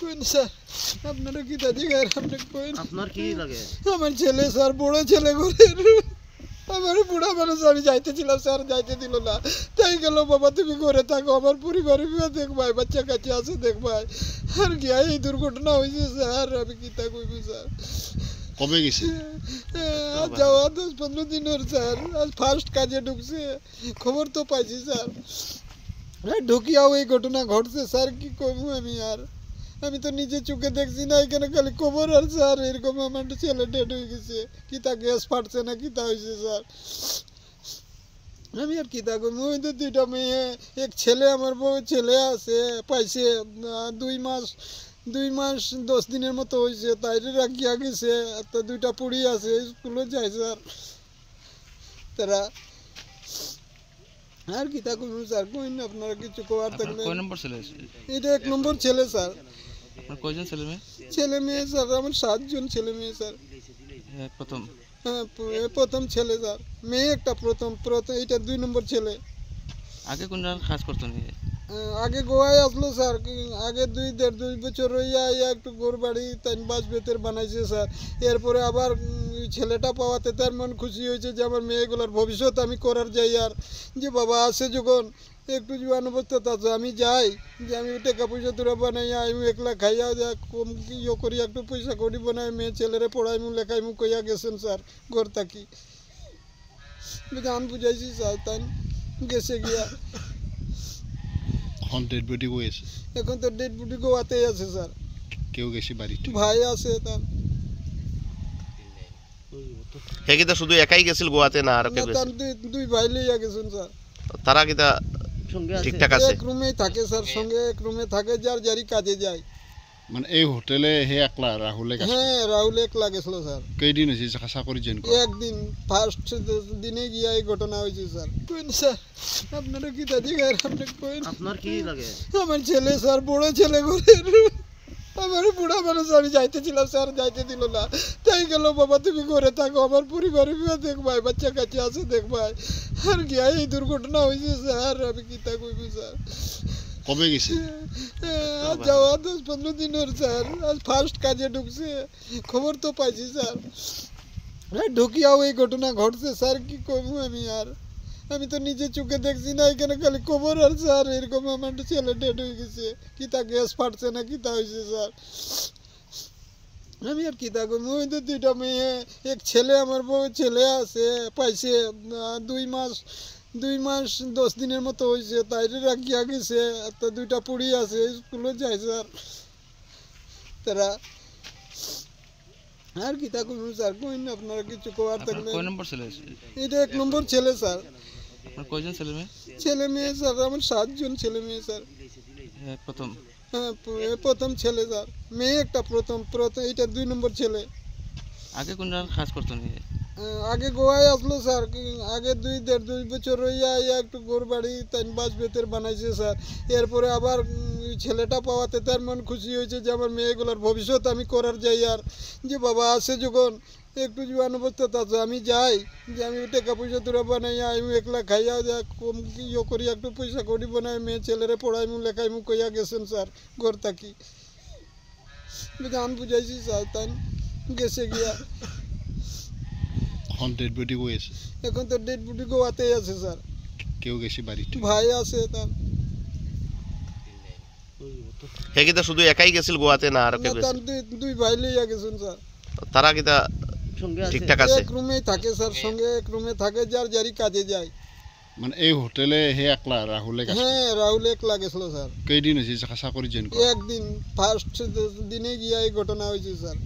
কোন স্যার আপনারা কি দাদি গায়ের আপনি কোন আপনার কি লাগে? আমার ছেলে স্যার বড় ছেলে ঘরের আমার বুড়া মানুষ আমি যাইতেছিলাম স্যার যাইতে দিল না তাই গেল বাবা তুমি ঘরে থাকো আমার পরিবারের বিয়ে দেখবাই বাচ্চা কাছে আছে দেখবাই আর কি এই দুর্ঘটনা হয়েছে স্যার আমি কি তা কইব স্যার কবে গেছে? আজ যাওয়া 10-15 দিন হল স্যার আজ ফার্স্ট কাজে ঢুকছে খবর তো পাইছি স্যার ঢুকিয়াও এই ঘটনা ঘটছে স্যার কি করবো আমি তো নিজে চোখে দেখছি না এখানে খালি খবর আর স্যার এরকম আমার ছেলে ডেড হয়ে গেছে কি তা গ্যাস ফাটছে না কি তা হয়েছে স্যার আমি আর কি তা করবো ওই তো দুইটা মেয়ে এক ছেলে আমার বউ ছেলে আছে পাইছে 2 মাস 10 দিনের মতো হয়েছে তাইরে রাখিয়া গেছে তো দুইটা পুড়ি আছে স্কুলে যায় স্যার তারা আর কি তা করবো স্যার কইন আপনারা কিছু করার থাকলে। কয় নম্বর ছেলে? এটা 1 নম্বর ছেলে স্যার। আপনার কয়জন ছেলে মেয়ে? ছেলে মেয়ে স্যার আমার 7 জন ছেলে মেয়ে স্যার। প্রথম? হ্যাঁ প্রথম ছেলে স্যার, মেয়ে একটা প্রথম এটা 2 নম্বর ছেলে। আগে কোন জায়গায় কাজ করতেন? আগে গোয়ায় আসলো স্যার, আগে 2.5 বছর রইয়া একটু গোর বাড়ি তাই বাস বেতের বানাইছে স্যার। এরপরে আবার ছেলেটা পাওয়াতে তার মন খুশি হয়েছে যে আমার মেয়েগুলোর ভবিষ্যৎ আমি করার যাই, আর যে বাবা আছে যখন একটু জোয়ান অবস্থা আছে আমি যাই যে আমি টাকা পয়সা তোরা বানাইয়া আমি একলা খাইয়া যা কম ইয়ে করি একটু পয়সা করি বানাই মেয়ে ছেলেরে পড়াইমু লেখাইমু কইয়া গেছেন স্যার। ঘর থাকি গান বুঝাইছি স্যার তাই গেছে গিয়া। এখন ডেড বডি কই আছে? এখন তো ডেড বডি গোয়াতেই আছে স্যার। কেউ গেছে বাড়িতে? ভাই আছে তার। হে কিতা শুধু একাই গেছিল গোয়াতে না আর কেউ গেছিল? দুই ভাই লইয়া গেছেন স্যার। তারা কিতা ঠিকঠাক আছে? এক রুমেই থাকে স্যার, সঙ্গে এক রুমে থাকে, যার যারি কাজে যায়। মানে এই হোটেলে হে একলা রাহুলে কাজ? হ্যাঁ রাহুল একলা গেছিল স্যার। কয়দিন হয়েছে চাকরি জয়েন করে? একদিন ফার্স্ট দিনে গিয়া এই ঘটনা হয়েছে স্যার। কোন স্যার আপনারা কি দাদি গায়ের আপনি কোন আপনার কি লাগে? আমার ছেলে স্যার বড় ছেলে ঘরের আমার বুড়া মানুষ আমি যাইতেছিলাম স্যার যাইতে দিল না তাই গেল বাবা তুমি ঘরে থাকো আমার পরিবারের বিয়ে দেখবাই বাচ্চা কাছে আছে দেখবাই আর কি এই দুর্ঘটনা হয়েছে স্যার আমি কি তা কইব স্যার। কবে গেছে? আজ যাওয়া 10-15 দিন হল স্যার আজ ফার্স্ট কাজে ঢুকছে খবর তো পাইছি স্যার ঢুকিয়াও এই ঘটনা ঘটছে স্যার কি করবো আমি তো নিজে চোখে দেখছি না এখানে খালি খবর আর স্যার এরকম আমার ছেলে ডেড হয়ে গেছে কি তা গ্যাস ফাটছে না কি তা হয়েছে স্যার। আমি আর কি তা করবো ওই তো দুইটা মেয়ে এক ছেলে আমার বউ ছেলে আছে পাইছে 2 মাস 10 দিনের মতো হয়েছে তাইরে রাখিয়া গেছে তো দুইটা পুড়ি আছে স্কুলে যায় স্যার তারা। আর কি তা করবো স্যার কইন আপনারা কিছু করার থাকলে। কয় নম্বর ছেলে? এটা 1 নম্বর ছেলে স্যার। আপনার কয়জন ছেলে মেয়ে? ছেলে মেয়ে স্যার আমার 7 জন ছেলে মেয়ে স্যার। প্রথম? হ্যাঁ প্রথম ছেলে স্যার, মেয়ে একটা প্রথম এটা 2 নম্বর ছেলে। আগে কোন জায়গায় কাজ করতেন? আগে গোয়ায় আসলো স্যার, আগে 2.5 বছর রইয়া একটু গোর বাড়ি তাই বাস বেতের বানাইছে স্যার। এরপরে আবার ছেলেটা পাওয়াতে তার মন খুশি হয়েছে যে আমার মেয়েগুলোর ভবিষ্যৎ আমি করার যাই, আর যে বাবা আছে যখন একটু জোয়ান অবস্থা আছে আমি যাই যে আমি টাকা পয়সা তোরা বানাইয়া আমি একলা খাইয়া যা কম ইয়ে করি একটু পয়সা করি বানাই মেয়ে ছেলেরে পড়াইমু লেখাইমু কইয়া গেছেন স্যার। ঘর থাকি গান বুঝাইছি স্যার তাই গেছে গিয়া। এখন ডেড বডি কই আছে? এখন তো ডেড বডি গোয়াতেই আছে স্যার। কেউ গেছে বাড়িতে? ভাই আছে তার। হে কিতা শুধু একাই গেছিল গোয়াতে না আর কেউ গেছিল? দুই ভাই লইয়া গেছেন স্যার। তারা কিতা ঠিকঠাক আছে? এক রুমেই থাকে স্যার, সঙ্গে এক রুমে থাকে, যার যারি কাজে যায়। মানে এই হোটেলে হে একলা রাহুলে কাজ? হ্যাঁ রাহুল একলা গেছিল স্যার। কয়দিন হয়েছে চাকরি জয়েন করে? একদিন ফার্স্ট দিনে গিয়া এই ঘটনা হয়েছে স্যার।